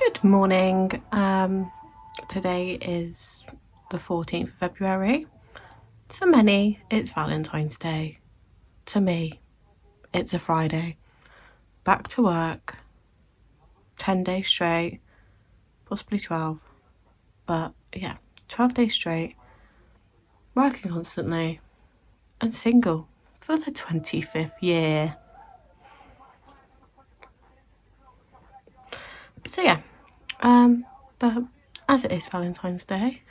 Good morning. Today is the 14th of February. To many, it's Valentine's Day. To me, it's a Friday. Back to work. 10 days straight. Possibly 12. But yeah, 12 days straight. Working constantly. And single for the 25th year. So yeah, but as it is Valentine's Day,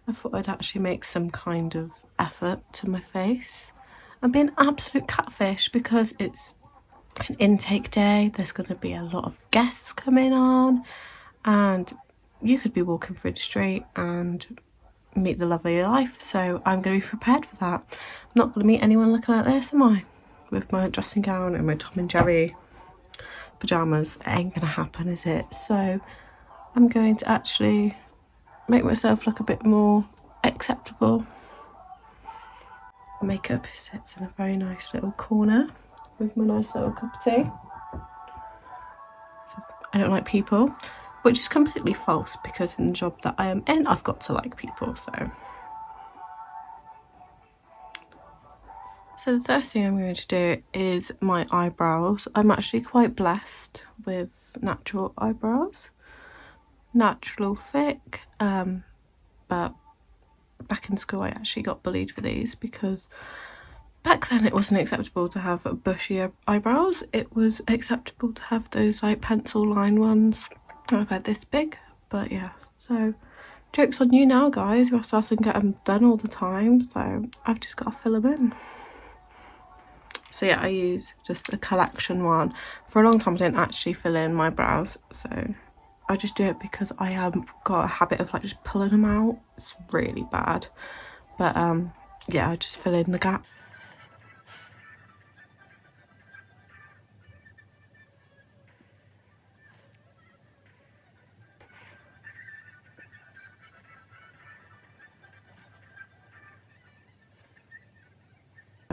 I thought I'd actually make some kind of effort to my face and be an absolute catfish because it's an intake day. There's going to be a lot of guests coming on and you could be walking through the street and meet the love of your life, so I'm going to be prepared for that. I'm not going to meet anyone looking like this, am I? With my dressing gown and my Tom and Jerry pyjamas. It ain't gonna happen, is it? So I'm going to actually make myself look a bit more acceptable. Makeup sits in a very nice little corner with my nice little cup of tea. I don't like people, which is completely false because in the job that I am in, I've got to like people. So the first thing I'm going to do is my eyebrows. I'm actually quite blessed with natural eyebrows. Natural thick, but back in school I actually got bullied for these because back then it wasn't acceptable to have bushy eyebrows. It was acceptable to have those like pencil line ones. I've had this big, but yeah, so joke's on you now guys, you have to and get them done all the time, so I've just got to fill them in. So yeah, I use just a collection one. For a long time I didn't actually fill in my brows, so I just do it because I have got a habit of like just pulling them out. It's really bad, but yeah, I just fill in the gap.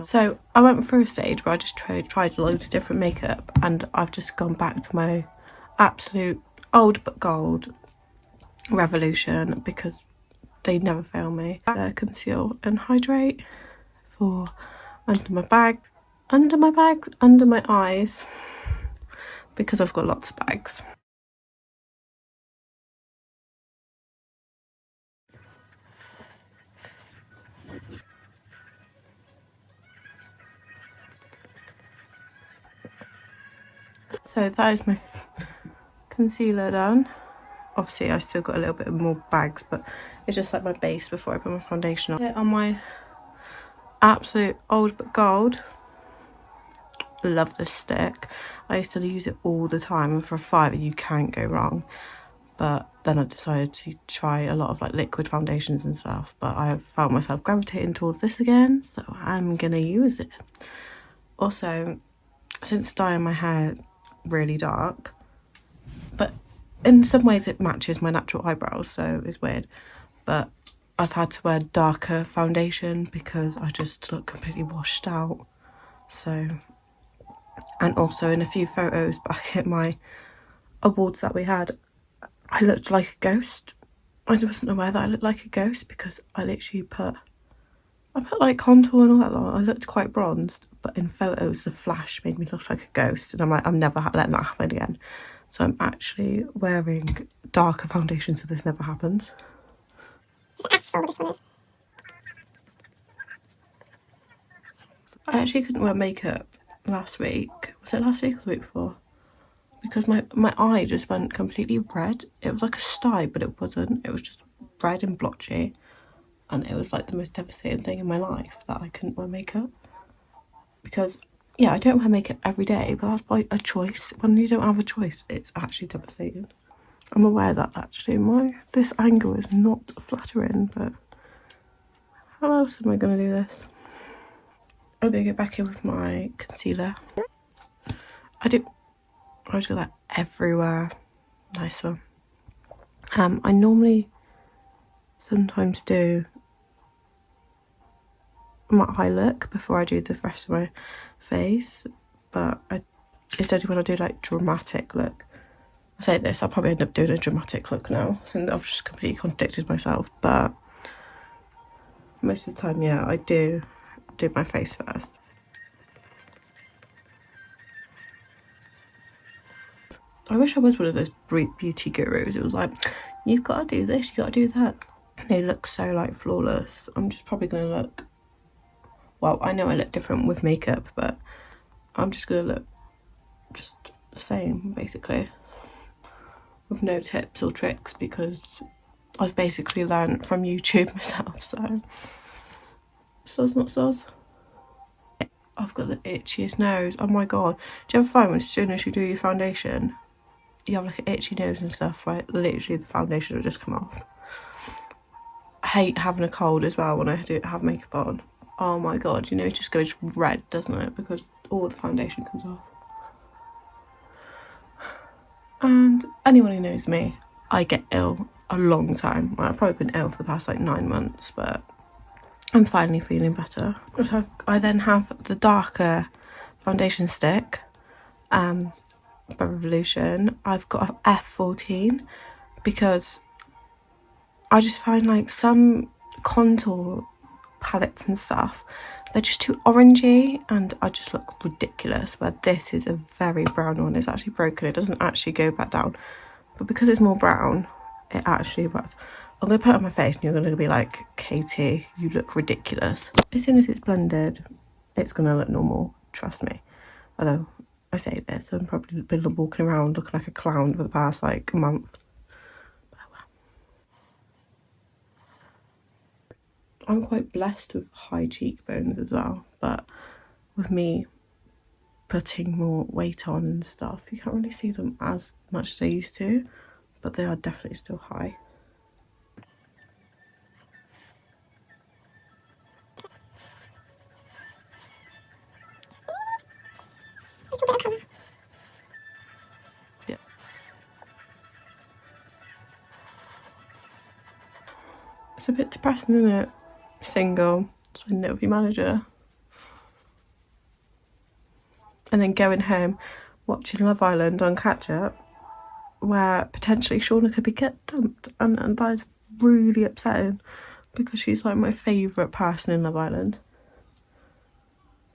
So I went through a stage where I just tried loads of different makeup, and I've just gone back to my absolute old but gold revolution because they never fail me. Conceal and Hydrate for under my bags, under my eyes, because I've got lots of bags. So that is my concealer done. Obviously I still got a little bit more bags, but it's just like my base before I put my foundation on. On my absolute old but gold. Love this stick. I used to use it all the time, and for a fiver you can't go wrong. But then I decided to try a lot of like liquid foundations and stuff, but I found myself gravitating towards this again, so I'm gonna use it. Also, since dyeing my hair really dark, but in some ways it matches my natural eyebrows, so it's weird, but I've had to wear darker foundation because I just look completely washed out. So, and also in a few photos back at my awards that we had, I looked like a ghost. I wasn't aware that I looked like a ghost because I literally put like contour and all that lot. I looked quite bronzed, but in photos the flash made me look like a ghost, and I'm like, I'm never letting that happen again. So I'm actually wearing darker foundation so this never happens. I actually couldn't wear makeup last week. Was it last week or the week before? Because my eye just went completely red. It was like a sty, but it wasn't. It was just red and blotchy. And it was like the most devastating thing in my life that I couldn't wear makeup. Because, yeah, I don't wear makeup every day, but that's by a choice. When you don't have a choice, it's actually devastating. I'm aware that actually this angle is not flattering, but how else am I going to do this? I'm going to go back in with my concealer. I just got that everywhere. Nice one. I normally sometimes do my eye look before I do the rest of my face, but instead when I do like dramatic look, I say this, I'll probably end up doing a dramatic look now, and I've just completely contradicted myself, but most of the time, yeah, I do my face first. I wish I was one of those beauty gurus. It was like, you've got to do this, you've got to do that. And they look so like flawless. I'm just probably going to look, well, I know I look different with makeup, but I'm just going to look just the same, basically, with no tips or tricks, because I've basically learned from YouTube myself, so soz not soz. I've got the itchiest nose, oh my god. Do you ever find as soon as you do your foundation, you have like an itchy nose and stuff, right? Literally the foundation will just come off. I hate having a cold as well when I have makeup on. Oh my god, you know, it just goes red, doesn't it? Because all the foundation comes off. And anyone who knows me, I get ill a long time. Well, I've probably been ill for the past like 9 months, but I'm finally feeling better. So I then have the darker foundation stick by Revolution. I've got a F14 because I just find like some contour palettes and stuff, they're just too orangey and I just look ridiculous. But this is a very brown one. It's actually broken. It doesn't actually go back down, but because it's more brown, it actually works. I'm going to put it on my face and you're going to be like, Katie, you look ridiculous. As soon as it's blended, it's going to look normal, trust me. Although I say this, I've probably been walking around looking like a clown for the past like month. I'm quite blessed with high cheekbones as well, but with me putting more weight on and stuff, you can't really see them as much as I used to, but they are definitely still high. Yeah. It's a bit depressing, isn't it? Single, spending it with your manager, and then going home watching Love Island on catch up, where potentially Shauna could be get dumped, and that is really upsetting because she's like my favourite person in Love Island.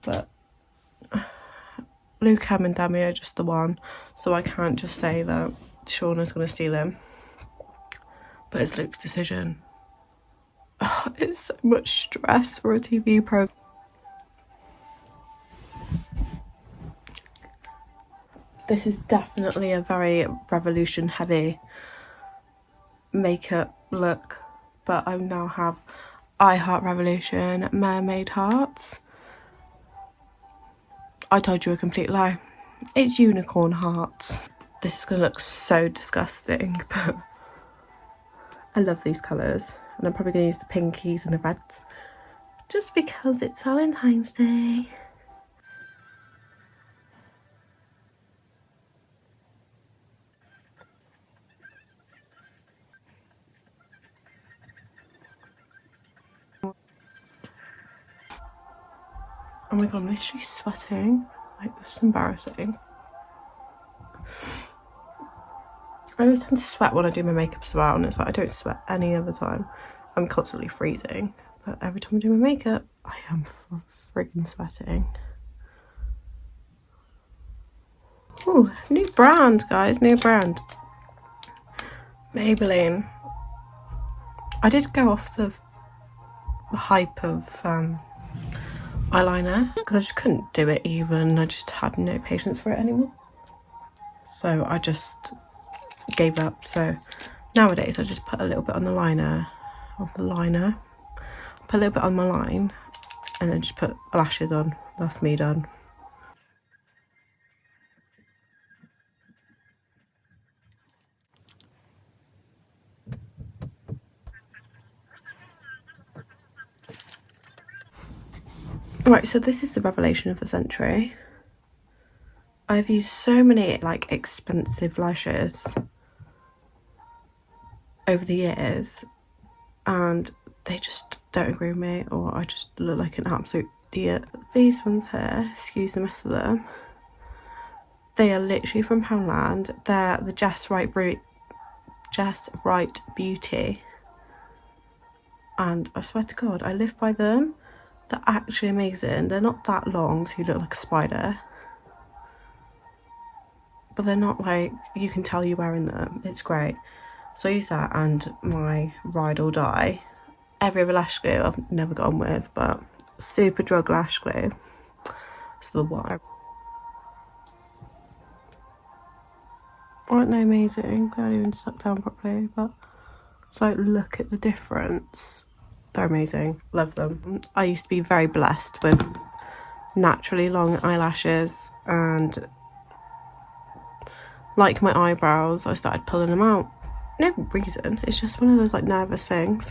But Luke and Demi are just the one, so I can't just say that Shauna's going to steal him. But it's Luke's decision. Oh, it's so much stress for a TV program. This is definitely a very Revolution heavy makeup look, but I now have I Heart Revolution mermaid hearts. I told you a complete lie. It's unicorn hearts. This is going to look so disgusting, but I love these colours. And I'm probably going to use the pinkies and the reds just because it's Valentine's Day. Oh my god, I'm literally sweating. Like, this is embarrassing. I always tend to sweat when I do my makeup as well, and it's like I don't sweat any other time. I'm constantly freezing, but every time I do my makeup, I am friggin' sweating. Ooh, new brand, guys, new brand. Maybelline. I did go off the hype of eyeliner because I just couldn't do it even. I just had no patience for it anymore. So I just gave up. So nowadays I just put a little bit on the liner, put a little bit on my line, and then just put lashes on. That's me done. Right, so this is the revelation of the century. I've used so many like expensive lashes over the years and they just don't agree with me, or I just look like an absolute idiot. These ones here, excuse the mess of them, They are literally from Poundland. They're the Jess Wright Beauty, and I swear to God, I live by them. They're actually amazing. They're not that long, so you look like a spider, but they're not like, you can tell you're wearing them. It's great. So I use that and my Ride or Die. Every other lash glue I've never got on with, but Super Drug Lash Glue is the one. Aren't they amazing? They don't even suck down properly, but it's like, look at the difference. They're amazing. Love them. I used to be very blessed with naturally long eyelashes, and like my eyebrows, I started pulling them out. No reason. It's just one of those like nervous things.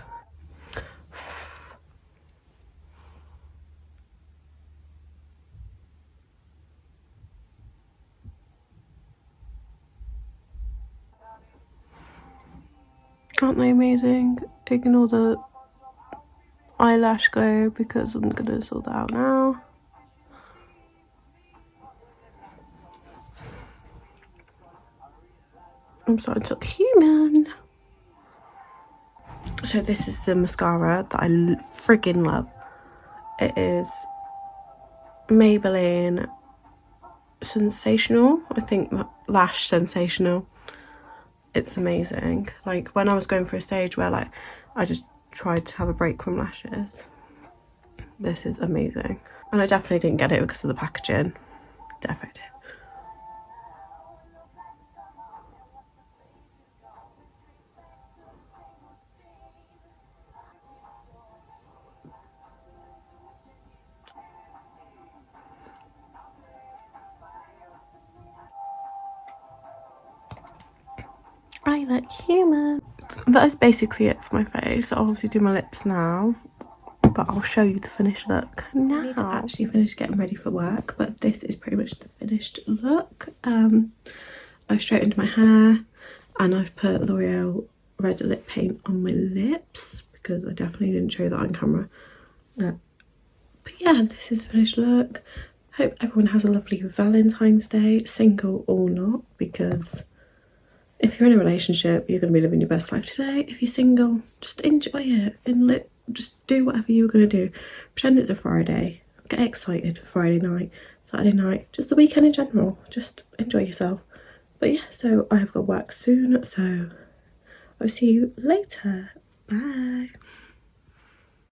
Aren't they amazing? Ignore the eyelash glue because I'm gonna sort that out now. I'm starting to look human. So this is the mascara that I friggin' love. It is Maybelline Sensational. I think Lash Sensational. It's amazing. Like when I was going for a stage where like I just tried to have a break from lashes, this is amazing. And I definitely didn't get it because of the packaging. Definitely did. I look human. That is basically it for my face. I'll obviously do my lips now, but I'll show you the finished look now. I need to actually finish getting ready for work, but this is pretty much the finished look. I've straightened my hair and I've put L'Oreal red lip paint on my lips because I definitely didn't show that on camera. But yeah, this is the finished look. Hope everyone has a lovely Valentine's Day, single or not, because if you're in a relationship, you're going to be living your best life today. If you're single, just enjoy it and just do whatever you're going to do. Pretend it's a Friday. Get excited for Friday night, Saturday night, just the weekend in general. Just enjoy yourself. But yeah, so I have got work soon, so I'll see you later. Bye.